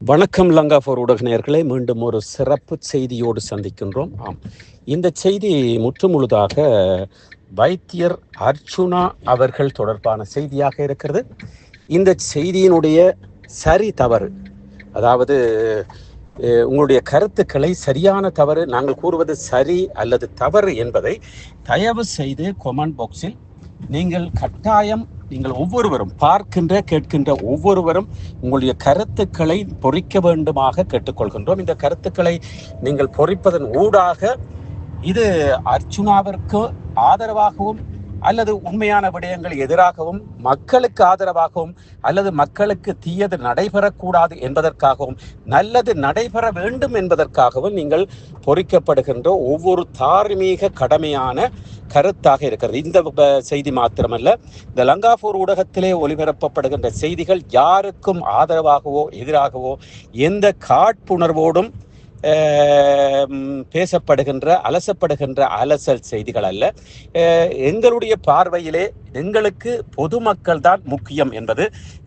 வணக்கம் லங்கா ஃபோர் ஊடக நேயர்களே, மீண்டும் ஒரு சிறப்பு செய்தியோடு சந்திக்கின்றோம். இந்த செய்தி முற்றுமுழுதாக வைத்தியர் அர்ச்சுனா அவர்கள் தொடர்பான செய்தியாக இருக்கிறது. இந்த செய்தியினுடைய சரி தவறு, அதாவது உங்களுடைய கருத்துக்களை சரியான தவறு, நாங்கள் கூறுவது சரி அல்லது தவறு என்பதை தயவு செய்து கொமெண்ட் பாக்ஸில் நீங்கள் கட்டாயம், நீங்கள் ஒவ்வொருவரும் கேட்கின்ற ஒவ்வொருவரும் உங்களுடைய கருத்துக்களை பொறிக்க வேண்டுமாக கேட்டுக்கொள்கின்றோம். இந்த கருத்துக்களை நீங்கள் பொறிப்பதன் ஊடாக இது அர்ச்சுனாவிற்கு ஆதரவாகவும் அல்லது உண்மையான விடயங்கள் எதிராகவும், மக்களுக்கு ஆதரவாகவும் அல்லது மக்களுக்கு தீயது நடைபெறக்கூடாது என்பதற்காகவும், நல்லது நடைபெற வேண்டும் என்பதற்காகவும் நீங்கள் பொறிக்கப்படுகின்ற ஒவ்வொரு தார்மீக கடமையான கருத்தாக இருக்கிறது. இந்த செய்தி மாத்திரமல்ல, இந்த லங்கா ஃபோர் ஊடகத்திலே ஒளிபரப்பப்படுகின்ற செய்திகள் யாருக்கும் ஆதரவாகவோ எதிராகவோ எந்த காழ்ப்புணர்வோடும் பேசப்படுகின்ற அலசப்படுகின்ற அலசல் செய்திகள் அல்ல. எங்களுடைய பார்வையிலே எங்களுக்கு பொதுமக்கள் தான் முக்கியம் என்பது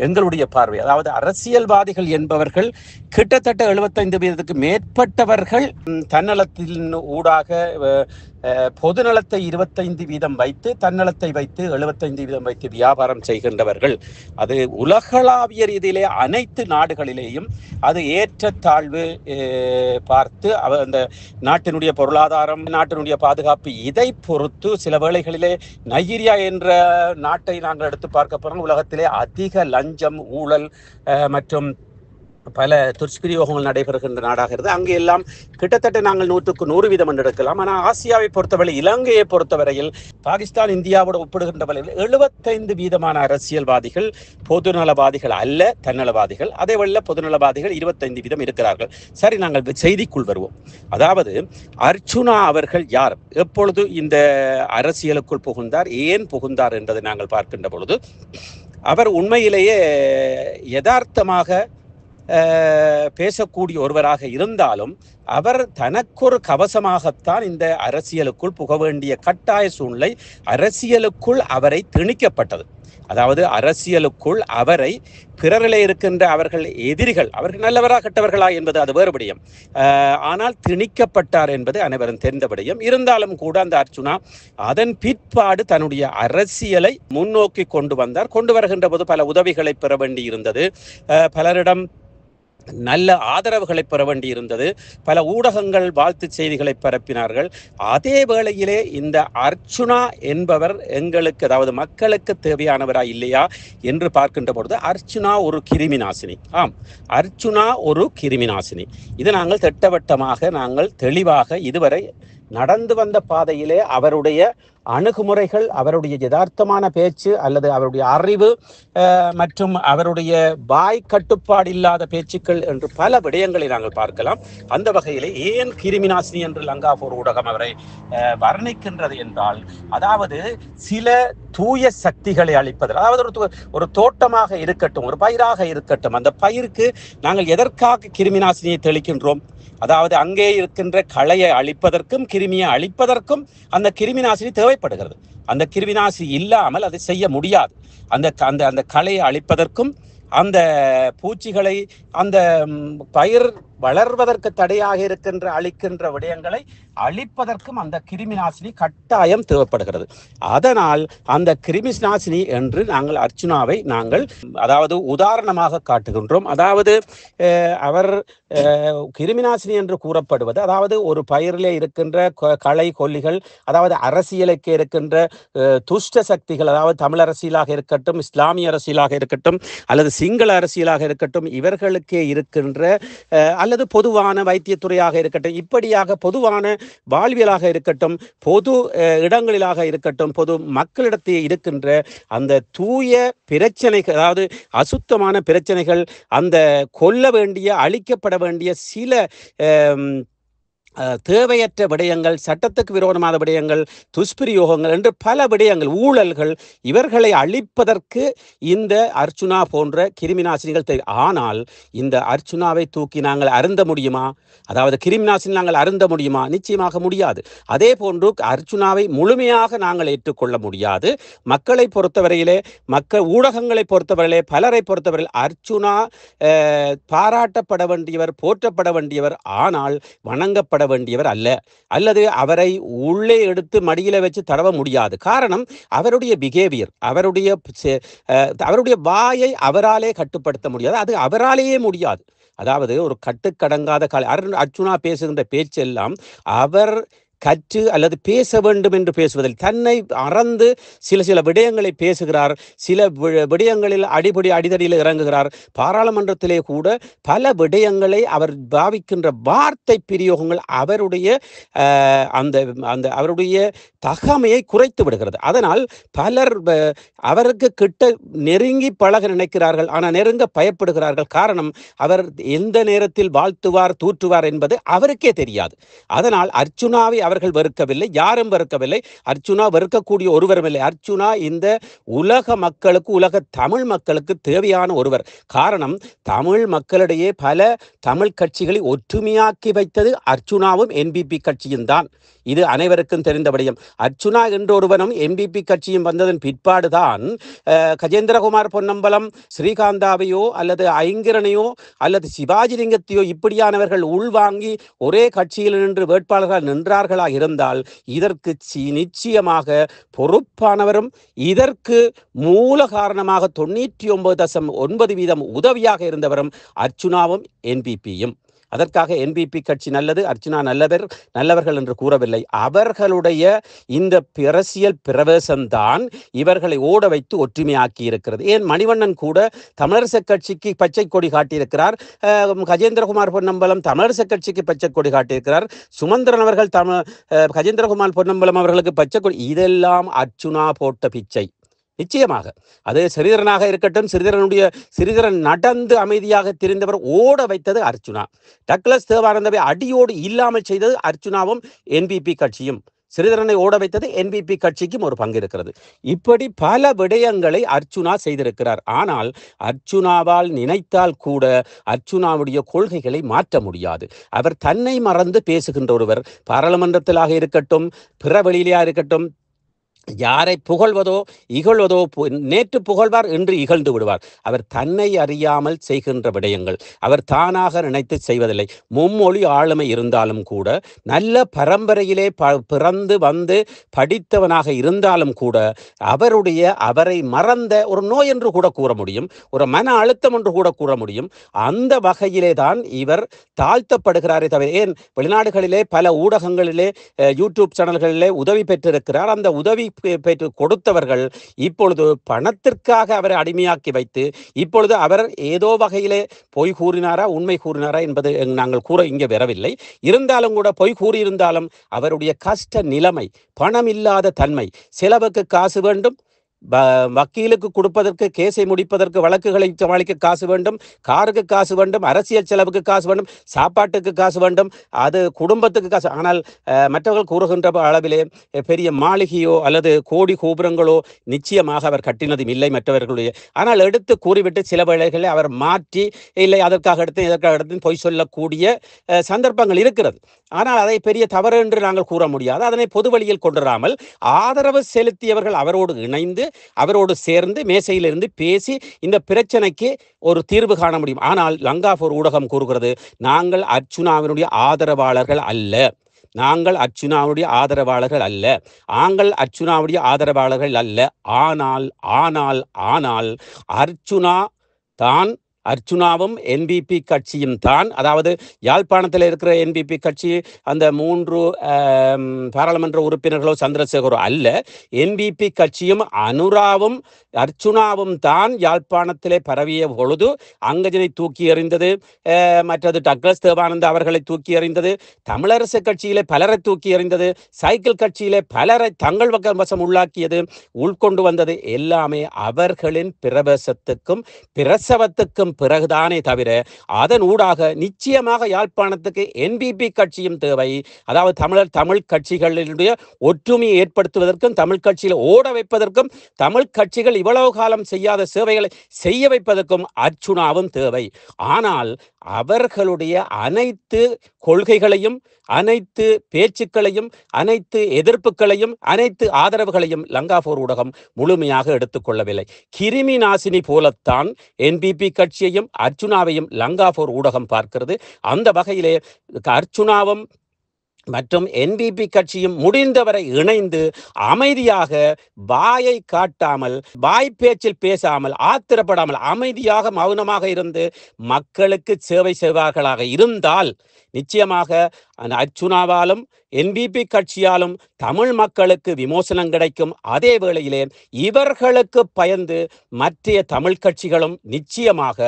எங்களுடைய பார்வை. அதாவது அரசியல்வாதிகள் என்பவர்கள் கிட்டத்தட்ட 75% மேற்பட்டவர்கள் தன்னலத்தின் ஊடாக பொதுநலத்தை 25% வைத்து, தன்னலத்தை வைத்து 75% வைத்து வியாபாரம் செய்கின்றவர்கள். அது உலகளாவிய ரீதியிலே அனைத்து நாடுகளிலேயும் அது ஏற்றத்தாழ்வு பார்த்து அந்த நாட்டினுடைய பொருளாதாரம், நாட்டினுடைய பாதுகாப்பு, இதை பொறுத்து சில வேளைகளிலே நைஜீரியா என்ற நாட்டை நாங்கள் எடுத்து பார்க்க போறோம். உலகத்திலே அதிக லஞ்சம், ஊழல் மற்றும் பல துஷ்பிரயோகங்கள் நடைபெறுகின்ற நாடாகிறது. அங்கே எல்லாம் கிட்டத்தட்ட நாங்கள் 100% எடுக்கலாம். ஆனால் ஆசியாவை பொறுத்தவரை, இலங்கையை பொறுத்தவரையில் பாகிஸ்தான் இந்தியாவோடு ஒப்பிடுகின்ற வகையில் 75% அரசியல்வாதிகள் பொதுநலவாதிகள் அல்ல, தன்னலவாதிகள். அதே வழியில் பொதுநலவாதிகள் 25% இருக்கிறார்கள். சரி, நாங்கள் செய்திக்குள் வருவோம். அதாவது அர்ச்சுனா அவர்கள் யார், எப்பொழுது இந்த அரசியலுக்குள் புகுந்தார், ஏன் புகுந்தார் என்பதை நாங்கள் பார்க்கின்ற பொழுது, அவர் உண்மையிலேயே யதார்த்தமாக பேசக்கூடிய ஒருவராக இருந்தாலும் அவர் தனக்கொரு கவசமாகத்தான் இந்த அரசியலுக்குள் புக வேண்டிய கட்டாய சூழ்நிலை அரசியலுக்குள் அவரை திணிக்கப்பட்டது. அதாவது அரசியலுக்குள் அவரை பிறரிலே இருக்கின்ற அவர்கள் எதிரிகள், அவர்கள் நல்லவரா கெட்டவர்களா என்பது அது வேறுபடியும், ஆனால் திணிக்கப்பட்டார் என்பது அனைவரும் தெரிந்த விடயம். இருந்தாலும் கூட அந்த அர்ச்சுனா அதன் பிற்பாடு தன்னுடைய அரசியலை முன்னோக்கி கொண்டு வருகின்ற போது பல உதவிகளை பெற வேண்டி இருந்தது, பலரிடம் நல்ல ஆதரவுகளை பெற வேண்டி இருந்தது, பல ஊடகங்கள் வாழ்த்து செய்திகளை பரப்பினார்கள். அதே வேளையிலே இந்த அர்ச்சுனா என்பவர் எங்களுக்கு, அதாவது மக்களுக்கு தேவையானவரா இல்லையா என்று பார்க்கின்ற பொழுது அர்ச்சுனா ஒரு கிருமிநாசினி. அர்ச்சுனா ஒரு கிருமிநாசினி. இது நாங்கள் திட்டவட்டமாக, நாங்கள் தெளிவாக இதுவரை நடந்து வந்த பாதையிலே அவருடைய அணுகுமுறைகள், அவருடைய யதார்த்தமான பேச்சு அல்லது அவருடைய அறிவு மற்றும் அவருடைய வாய் கட்டுப்பாடு இல்லாத பேச்சுக்கள் என்று பல விடயங்களை நாங்கள் பார்க்கலாம். அந்த வகையிலே ஏன் கிருமிநாசினி என்று லங்கா ஃபோர் ஊடகம் அவரை வர்ணிக்கின்றது என்றால், அதாவது சில தூய சக்திகளை அளிப்பதில், அதாவது ஒரு தோட்டமாக இருக்கட்டும், ஒரு பயிராக இருக்கட்டும், அந்த பயிருக்கு நாங்கள் எதற்காக கிருமிநாசினியை தெளிக்கின்றோம்? அதாவது அங்கே இருக்கின்ற களையை அழிப்பதற்கும் கிருமியை அழிப்பதற்கும் அந்த கிருமிநாசினி தேவைப்படுகிறது. அந்த கிருமிநாசினி இல்லாமல் அதை செய்ய முடியாது. அந்த களையை அழிப்பதற்கும், அந்த பூச்சிகளை, அந்த பயிர் வளர்வதற்கு தடையாக இருக்கின்ற அழிக்கின்ற விடயங்களை அழிப்பதற்கும் அந்த கிருமிநாசினி கட்டாயம் தேவைப்படுகிறது. அதனால் அந்த கிருமிநாசினி என்று நாங்கள் அர்ச்சுனாவை அதாவது உதாரணமாக காட்டுகின்றோம். அதாவது அவர் கிருமிநாசினி என்று கூறப்படுவது, அதாவது ஒரு பயிரிலே இருக்கின்ற களை கொல்லிகள், அதாவது அரசியலுக்கு இருக்கின்ற துஷ்ட சக்திகள், அதாவது தமிழ் அரசியலாக இருக்கட்டும், இஸ்லாமிய அரசியலாக இருக்கட்டும் அல்லது சிங்கள அரசியலாக இருக்கட்டும், இவர்களுக்கே இருக்கின்ற அல்லது பொதுவான வைத்தியத்துறையாக இருக்கட்டும், இப்படியாக பொதுவான வாழ்வியலாக இருக்கட்டும், பொது இடங்களிலாக இருக்கட்டும், பொது மக்களிடத்தில் இருக்கின்ற அந்த தூய பிரச்சனைகள், அதாவது அசுத்தமான பிரச்சனைகள், அந்த கொல்ல வேண்டிய, அழிக்கப்பட வேண்டிய சில தேவையற்ற விடயங்கள், சட்டத்துக்கு விரோதமான விடயங்கள், துஷ்பிரயோகங்கள் என்று பல விடயங்கள், ஊழல்கள், இவர்களை அழிப்பதற்கு இந்த அர்ச்சுனா போன்ற கிருமிநாசினிகள் தேவை. ஆனால் இந்த அர்ச்சுனாவை தூக்கி நாங்கள் அருந்த முடியுமா? அதாவது கிருமிநாசினி நாங்கள் அருந்த முடியுமா? நிச்சயமாக முடியாது. அதே போன்று அர்ச்சுனாவை முழுமையாக நாங்கள் ஏற்றுக்கொள்ள முடியாது. மக்களை பொறுத்தவரையிலே, ஊடகங்களை பொறுத்தவரையிலே, பலரை பொறுத்தவரையில் அர்ச்சுனா பாராட்டப்பட வேண்டியவர், போற்றப்பட வேண்டியவர், ஆனால் வணங்கப்பட வேண்டியவர் அல்ல. அல்லது அவரை உள்ளே எடுத்து மடியில வச்சு தடவ முடியாது. காரணம், அவருடைய பிஹேவியர், அவருடைய வாயை அவராலே கட்டுப்படுத்த முடியாது. அது அவராலேயே முடியாது. அதாவது ஒரு கட்டுக்கடங்காத அர்ச்சுனா பேசுகின்ற பேச்செல்லாம் அவர் கற்று அல்லது பேச வேண்டும் என்று பேசுவதில் தன்னை அறந்து சில விடயங்களை பேசுகிறார். சில விடயங்களில் அடிதடியில் இறங்குகிறார். பாராளுமன்றத்திலே கூட பல விடயங்களை அவர் பாவிக்கின்ற வார்த்தை பிரயோகங்கள் அவருடைய அவருடைய தகமையை குறைத்து விடுகிறது. அதனால் பலர் அவருக்கு கிட்ட நெருங்கி பழக நினைக்கிறார்கள், ஆனால் நெருங்க பயப்படுகிறார்கள். காரணம், அவர் எந்த நேரத்தில் வாழ்த்துவார் தூற்றுவார் என்பது அவருக்கே தெரியாது. அதனால் அர்ச்சுனாவை அவர்கள் வெறுக்கவில்லை, யாரும் வெறுக்கவில்லை. அர்ச்சுனா வெறுக்கக்கூடிய ஒருவரும் இல்லை. அர்ச்சுனா இந்த உலக மக்களுக்கு, உலக தமிழ் மக்களுக்கு தேவையான ஒருவர். காரணம், தமிழ் மக்களிடையே பல தமிழ் கட்சிகளை ஒற்றுமையாக்கி வைத்தது அர்ச்சுனாவும் என்பிபி கட்சியும் தான். இது அனைவருக்கும் தெரிந்த விடயம். அர்ச்சுனா என்ற ஒருவனும் என்பிபி கட்சியும் வந்ததன் பிற்பாடுதான் கஜேந்திரகுமார் பொன்னம்பலம் ஸ்ரீகாந்தாவையோ அல்லது ஐங்கரனையோ அல்லது சிவாஜிலிங்கத்தையோ இப்படியானவர்கள் உள்வாங்கி ஒரே கட்சியில் நின்று வேட்பாளர்கள் நின்றார்களா இருந்தால் இதற்கு நிச்சயமாக பொறுப்பானவரும் இதற்கு மூல காரணமாக 99.9% உதவியாக இருந்தவரும் அர்ச்சுனாவும் என்பிபியும். அதற்காக என்பிபி கட்சி நல்லது, அர்ச்சுனா நல்லவர்கள் என்று கூறவில்லை. அவர்களுடைய இந்த அரசியல் பிரவேசம்தான் இவர்களை ஓட வைத்து ஒற்றுமையாக்கி இருக்கிறது. ஏன் மணிவண்ணன் கூட தமிழரசு கட்சிக்கு பச்சை கொடி காட்டியிருக்கிறார். கஜேந்திரகுமார் பொன்னம்பலம் தமிழரசு கட்சிக்கு பச்சை கொடி காட்டியிருக்கிறார். சுமந்திரன் அவர்கள் கஜேந்திரகுமார் பொன்னம்பலம் அவர்களுக்கு பச்சை கொடி. இதெல்லாம் அர்ச்சுனா போட்ட பிச்சை. நிச்சயமாக அது சிறிதரனாக இருக்கட்டும், சிறிதரன் நடந்து அமைதியாக திரிந்தவர் ஓட வைத்தது அர்ச்சுனா. டக்ளஸ் தேவானந்தாவை அடியோடு இல்லாமல் செய்தது அர்ச்சுனாவும் என்பிபி கட்சியும். சிறிதரனை ஓட வைத்தது என்பிபி கட்சிக்கும் ஒரு பங்கு இருக்கிறது. இப்படி பல விடயங்களை அர்ச்சுனா செய்திருக்கிறார். ஆனால் அர்ச்சுனாவால் நினைத்தால் கூட அர்ச்சுனாவுடைய கொள்கைகளை மாற்ற முடியாது. அவர் தன்னை மறந்து பேசுகின்ற ஒருவர். பாராளுமன்றத்திலாக இருக்கட்டும், பிற வெளியிலேயா இருக்கட்டும், யாரை புகழ்வதோ இகழ்வதோ, நேற்று புகழ்வார் என்று இகழ்ந்து விடுவார். அவர் தன்னை அறியாமல் செய்கின்ற விடயங்கள் அவர் தானாக நினைத்து செய்வதில்லை. மும்மொழி ஆளுமை இருந்தாலும் கூட, நல்ல பரம்பரையிலே பிறந்து வந்து படித்தவனாக இருந்தாலும் கூட, அவரை மறந்த ஒரு நோய் என்று கூட கூற முடியும், ஒரு மன அழுத்தம் என்று கூட கூற முடியும். அந்த வகையிலே தான் இவர் தாழ்த்தப்படுகிறாரே தவிர, ஏன் வெளிநாடுகளிலே பல ஊடகங்களிலே யூடியூப் சேனல்களிலே உதவி பெற்றிருக்கிறார். அந்த உதவி பெற்று கொடுத்தவர்கள் இப்பொழுது பணத்திற்காக அவரை அடிமையாக்கி வைத்து, இப்பொழுது அவர் ஏதோ வகையிலே பொய் கூறினாரா உண்மை கூறினாரா என்பது நாங்கள் கூற இங்கே வரவில்லை. இருந்தாலும் கூட பொய் கூறியிருந்தாலும் அவருடைய கஷ்ட நிலைமை, பணம் இல்லாத தன்மை, செலவுக்கு காசு வேண்டும், வக்கீலுக்கு கொடுப்பதற்கு, கேஸை முடிப்பதற்கு, வழக்குகளை சமாளிக்க காசு வேண்டும், காருக்கு காசு வேண்டும், அரசியல் செலவுக்கு காசு வேண்டும், சாப்பாட்டுக்கு காசு வேண்டும், அது குடும்பத்துக்கு காசு. ஆனால் மற்றவர்கள் கூறுகின்ற அளவிலே பெரிய மாளிகையோ அல்லது கோடி கோபுரங்களோ நிச்சயமாக அவர் கட்டினதும் இல்லை மற்றவர்களுடைய. ஆனால் எடுத்து கூறிவிட்டு சில வேளைகளில் அவர் மாற்றி, இல்லை அதற்காக எடுத்து பொய் சொல்லக்கூடிய சந்தர்ப்பங்கள் இருக்கிறது. ஆனால் அதை பெரிய தவறு என்று நாங்கள் கூற முடியாது. அதனை பொது வழியில் கொண்டுவராமல் ஆதரவு செலுத்தியவர்கள் அவரோடு இணைந்து, அவரோடு சேர்ந்து மேசையிலிருந்து பேசி இந்த பிரச்சனைக்கு ஒரு தீர்வு காண முடியும். ஆனால் லங்காபூர் ஊடகம் கூறுகிறது, நாங்கள் அர்ச்சுனாவினுடைய ஆதரவாளர்கள் அல்ல, நாங்கள் அர்ச்சுனாவுடைய ஆதரவாளர்கள் அல்ல, நாங்கள் அர்ச்சுனாவுடைய ஆதரவாளர்கள் அல்ல. ஆனால் அர்ச்சுனா தான், அர்ச்சுனாவும் என்பிபி கட்சியும் தான், அதாவது யாழ்ப்பாணத்தில் இருக்கிற என்பிபி கட்சி அந்த 3 பாராளுமன்ற உறுப்பினர்களோ சந்திரசேகரோ அல்ல. என்பிபி கட்சியும் அனுராவும் அர்ச்சுனாவும் தான் யாழ்ப்பாணத்திலே பரவிய பொழுது அங்கஜனை தூக்கி எறிந்தது, மற்றது டக்ளஸ் தேவானந்தா அவர்களை தூக்கி எறிந்தது, தமிழரசு கட்சியிலே பலரை தூக்கி எறிந்தது, சைக்கிள் கட்சியிலே பலரை தங்கள் வசம் உள்ளாக்கியது, உள்கொண்டு வந்தது. எல்லாமே அவர்களின் பிரவேசத்துக்கும் பிரசவத்துக்கும் பிறகுதானே தவிர அதன் ஊடாக நிச்சயமாக யாழ்ப்பாணத்துக்கு என்பிபி கட்சியும் தேவை. அதாவது தமிழ் கட்சிகளுடைய ஒற்றுமையை ஏற்படுத்துவதற்கும் தமிழ் கட்சியில் ஓட வைப்பதற்கும் தமிழ் கட்சிகள் இவ்வளவு காலம் செய்யாத சேவைகளை செய்ய வைப்பதற்கும் அர்ச்சுனாவும் தேவை. ஆனால் அவர்களுடைய அனைத்து கொள்கைகளையும் அனைத்து பேச்சுக்களையும் அனைத்து எதிர்ப்புகளையும் அனைத்து ஆதரவுகளையும் லங்காபோர் ஊடகம் முழுமையாக எடுத்துக்கொள்ளவில்லை. கிருமி நாசினி போலத்தான் என்பிபி கட்சியையும் அர்ச்சுனாவையும் லங்காபோர் ஊடகம் பார்க்கிறது. அந்த வகையிலே அர்ச்சுனாவும் மற்றும் என்பிபி கட்சியும் முடிந்தவரை இணைந்து அமைதியாக வாயை காட்டாமல் வாய் பேச்சில் பேசாமல் ஆத்திரப்படாமல் அமைதியாக மௌனமாக இருந்து மக்களுக்கு சேவை செய்வார்களாக இருந்தால் நிச்சயமாக அர்ச்சுனாவாலும் என்பிபி கட்சியாலும் தமிழ் மக்களுக்கு விமோசனம் கிடைக்கும். அதே வேளையிலே இவர்களுக்கு பயந்து மற்ற தமிழ் கட்சிகளும் நிச்சயமாக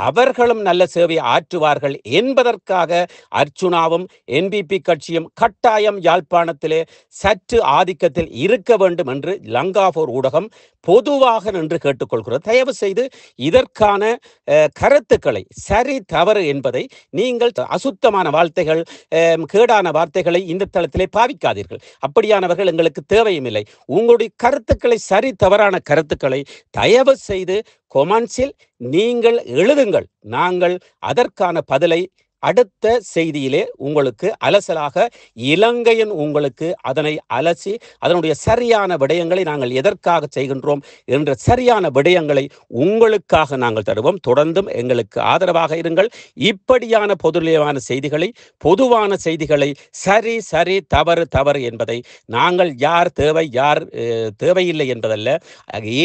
அவர்களும் நல்ல சேவை ஆற்றுவார்கள் என்பதற்காக அர்ச்சுனாவும் என்பிபி கட்சியும் கட்டாயம் யாழ்ப்பாணத்திலே சற்று ஆதிக்கத்தில் இருக்க வேண்டும் என்று லங்காபோர் ஊடகம் பொதுவாக நின்று கேட்டுக்கொள்கிறது. தயவு செய்து இதற்கான கருத்துக்களை சரி தவறு என்பதை நீங்கள் அசுத்தமான வார்த்தைகள் கேடான வார்த்தைகளை இந்த தளத்திலே பாவிக்காதீர்கள். அப்படியானவர்கள் எங்களுக்கு தேவையும் இல்லை. உங்களுடைய கருத்துக்களை சரி தவறான கருத்துக்களை தயவு செய்து கொமெண்ட்ஸில் நீங்கள் எழுதுங்கள். நாங்கள் அதற்கான பதிலை அடுத்த செய்தியிலே உங்களுக்கு அலசலாக இலங்கையின் உங்களுக்கு அதனை அலசி அதனுடைய சரியான விடயங்களை நாங்கள் எதற்காக செய்கின்றோம் என்ற சரியான விடயங்களை உங்களுக்காக நாங்கள் தருவோம். தொடர்ந்தும் எங்களுக்கு ஆதரவாக இருங்கள். இப்படியான பொதுவான செய்திகளை பொதுவான செய்திகளை சரி சரி தவறு தவறு என்பதை நாங்கள் யார் தேவை யார் தேவையில்லை என்பதல்ல,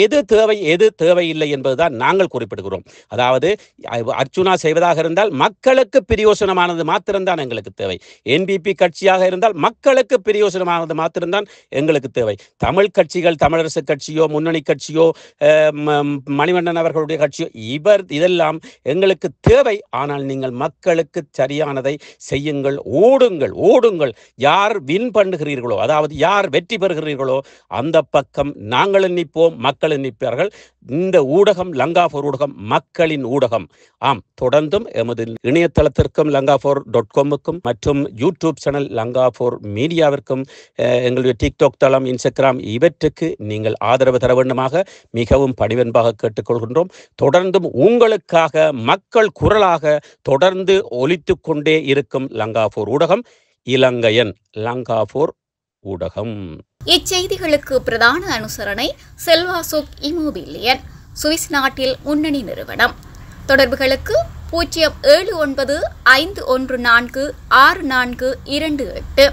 எது தேவை எது தேவையில்லை என்பதுதான் நாங்கள் குறிப்பிடுகிறோம். அதாவது அர்ச்சுனா செய்வதாக இருந்தால் மக்களுக்கு பிரயோசனமானது மாத்திரம்தான் எங்களுக்கு தேவை. என்பிபி கட்சியாக இருந்தால் மக்களுக்கு பிரயோசனமானது மாத்திரம்தான் எங்களுக்கு தேவை. தமிழ் கட்சிகள் தமிழரசு கட்சியோ முன்னணி கட்சியோ மணிவண்ணன் அவர்களுடைய கட்சியோ இதெல்லாம் எங்களுக்கு தேவை. ஆனால் நீங்கள் மக்களுக்கு சரியானதை செய்யுங்கள். ஓடுங்கள் ஓடுங்கள். யார் வின் பண்ணுகிறீர்களோ அதாவது யார் வெற்றி பெறுகிறீர்களோ அந்த பக்கம் நாங்கள் நிற்போம், மக்கள் நிற்பார்கள். இந்த ஊடகம் லங்காபோர் ஊடகம் மக்களின் ஊடகம். ஆம், தொடர்ந்தும் எமது இணையதளத்திற்கும் langafor.com மற்றும் யூடியூப் சேனல் லங்காபோர் மீடியாவிற்கும் எங்களுடைய டிக்டாக் தளம் இன்ஸ்டாகிராம் இவற்றுக்கு நீங்கள் ஆதரவு தர வேண்டுமாக மிகவும் பணிவன்பாக கேட்டுக்கொள்கின்றோம். தொடர்ந்தும் உங்களுக்காக மக்கள் குரலாக தொடர்ந்து ஒலித்து கொண்டே இருக்கும் லங்காபோர் ஊடகம் இலங்கையன் லங்காபோர் ஊடகம். இச்செய்திகளுக்கு பிரதான அனுசரணை செல்வாசோக் இமோபிலியன், சுவிஸ் நாட்டில் முன்னணி நிறுவனம். தொடர்புகளுக்கு 07951464228.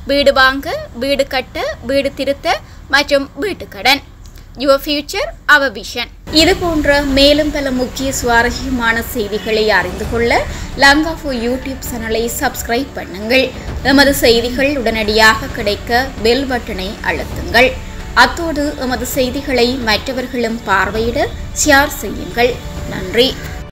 வீடு வாங்க, வீடு கட்ட, வீடு திருத்த மற்றும் வீட்டுக்கடன். Your future our vision. இது போன்ற மேலும் பல முக்கிய சுவாரஸ்யமான செய்திகளை அறிந்து கொள்ள லங்காபோர் யூடியூப் சேனலை சப்ஸ்கிரைப் பண்ணுங்கள். எமது செய்திகள் உடனடியாக கிடைக்க பெல் பட்டனை அழுத்துங்கள். அத்தோடு எமது செய்திகளை மற்றவர்களும் பார்வையிட ஷேர் செய்யுங்கள். நன்றி.